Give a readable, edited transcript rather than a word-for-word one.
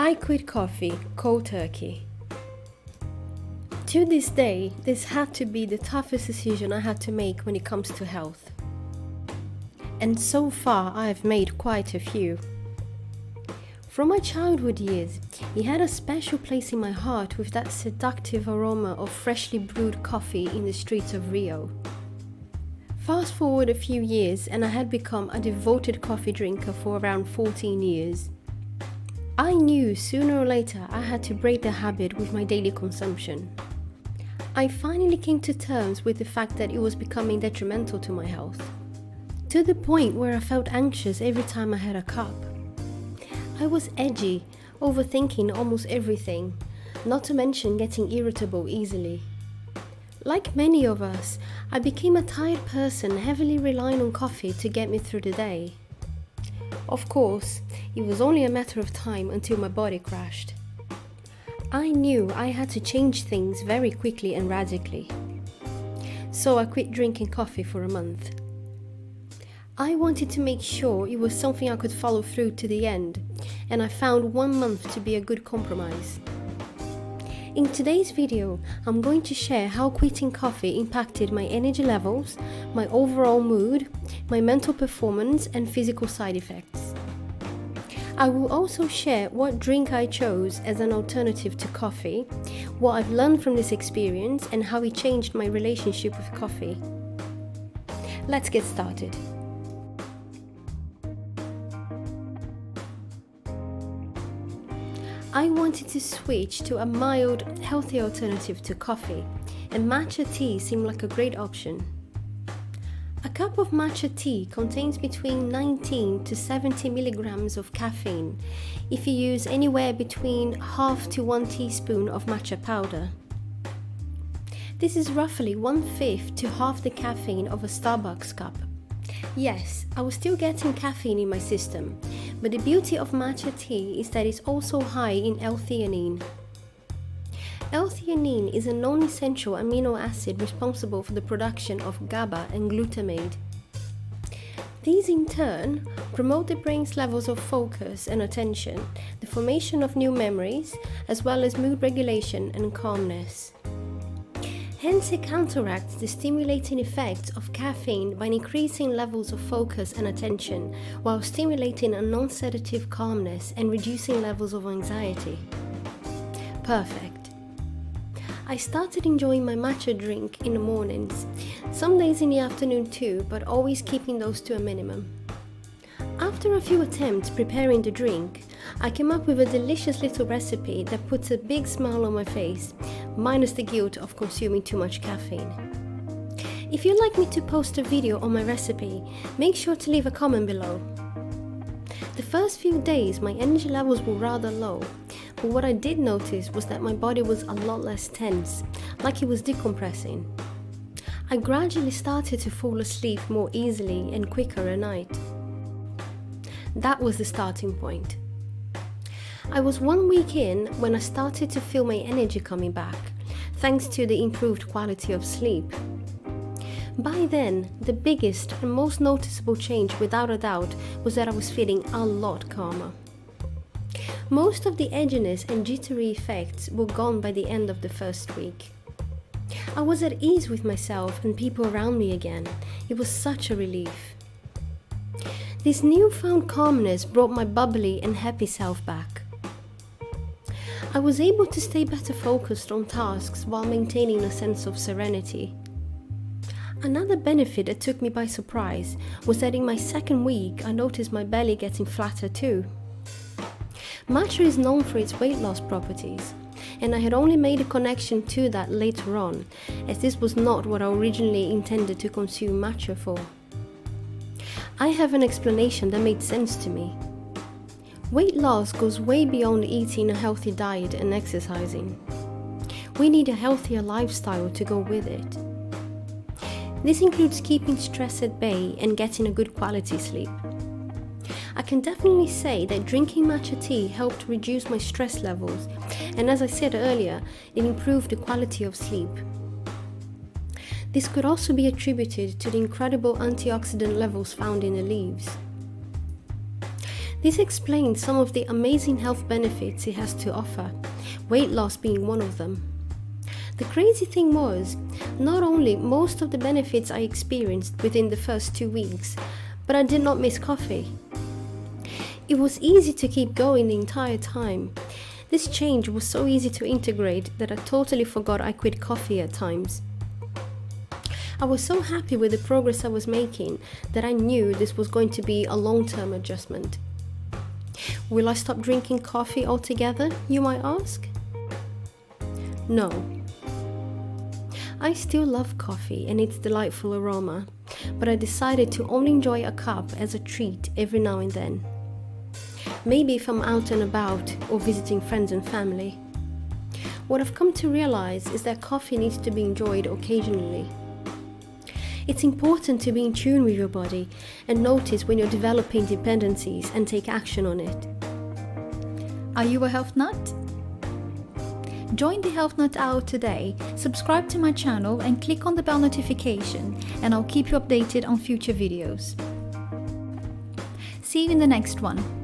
I quit coffee, cold turkey. To this day, this had to be the toughest decision I had to make when it comes to health. And so far, I have made quite a few. From my childhood years, it had a special place in my heart with that seductive aroma of freshly brewed coffee in the streets of Rio. Fast forward a few years and I had become a devoted coffee drinker for around 14 years. I knew sooner or later I had to break the habit with my daily consumption. I finally came to terms with the fact that it was becoming detrimental to my health, to the point where I felt anxious every time I had a cup. I was edgy, overthinking almost everything, not to mention getting irritable easily. Like many of us, I became a tired person heavily relying on coffee to get me through the day. Of course, it was only a matter of time until my body crashed. I knew I had to change things very quickly and radically. So I quit drinking coffee for a month. I wanted to make sure it was something I could follow through to the end, and I found 1 month to be a good compromise. In today's video, I'm going to share how quitting coffee impacted my energy levels, my overall mood, my mental performance, and physical side effects. I will also share what drink I chose as an alternative to coffee, what I've learned from this experience, and how it changed my relationship with coffee. Let's get started. I wanted to switch to a mild, healthy alternative to coffee, and matcha tea seemed like a great option. A cup of matcha tea contains between 19 to 70 milligrams of caffeine if you use anywhere between half to 1 teaspoon of matcha powder. This is roughly 1/5 to half the caffeine of a Starbucks cup. Yes, I was still getting caffeine in my system, but the beauty of matcha tea is that it's also high in L-theanine. L-theanine is a non-essential amino acid responsible for the production of GABA and glutamate. These in turn promote the brain's levels of focus and attention, the formation of new memories, as well as mood regulation and calmness. Hence, it counteracts the stimulating effects of caffeine by increasing levels of focus and attention, while stimulating a non-sedative calmness and reducing levels of anxiety. Perfect. I started enjoying my matcha drink in the mornings, some days in the afternoon too, but always keeping those to a minimum. After a few attempts preparing the drink, I came up with a delicious little recipe that puts a big smile on my face, minus the guilt of consuming too much caffeine. If you'd like me to post a video on my recipe, make sure to leave a comment below. The first few days my energy levels were rather low, but what I did notice was that my body was a lot less tense, like it was decompressing. I gradually started to fall asleep more easily and quicker at night. That was the starting point. I was 1 week in when I started to feel my energy coming back, thanks to the improved quality of sleep. By then, the biggest and most noticeable change without a doubt was that I was feeling a lot calmer. Most of the edginess and jittery effects were gone by the end of the first week. I was at ease with myself and people around me again. It was such a relief. This newfound calmness brought my bubbly and happy self back. I was able to stay better focused on tasks while maintaining a sense of serenity. Another benefit that took me by surprise was that in my second week I noticed my belly getting flatter too. Matcha is known for its weight loss properties, and I had only made a connection to that later on, as this was not what I originally intended to consume matcha for. I have an explanation that made sense to me. Weight loss goes way beyond eating a healthy diet and exercising. We need a healthier lifestyle to go with it. This includes keeping stress at bay and getting a good quality sleep. I can definitely say that drinking matcha tea helped reduce my stress levels, and as I said earlier, it improved the quality of sleep. This could also be attributed to the incredible antioxidant levels found in the leaves. This explains some of the amazing health benefits it has to offer, weight loss being one of them. The crazy thing was, not only most of the benefits I experienced within the first 2 weeks, but I did not miss coffee. It was easy to keep going the entire time. This change was so easy to integrate that I totally forgot I quit coffee at times. I was so happy with the progress I was making that I knew this was going to be a long-term adjustment. Will I stop drinking coffee altogether, you might ask? No. I still love coffee and its delightful aroma, but I decided to only enjoy a cup as a treat every now and then. Maybe if I'm out and about or visiting friends and family. What I've come to realize is that coffee needs to be enjoyed occasionally. It's important to be in tune with your body and notice when you're developing dependencies and take action on it. Are you a health nut? Join the Health Nut Hour today, subscribe to my channel and click on the bell notification, and I'll keep you updated on future videos. See you in the next one.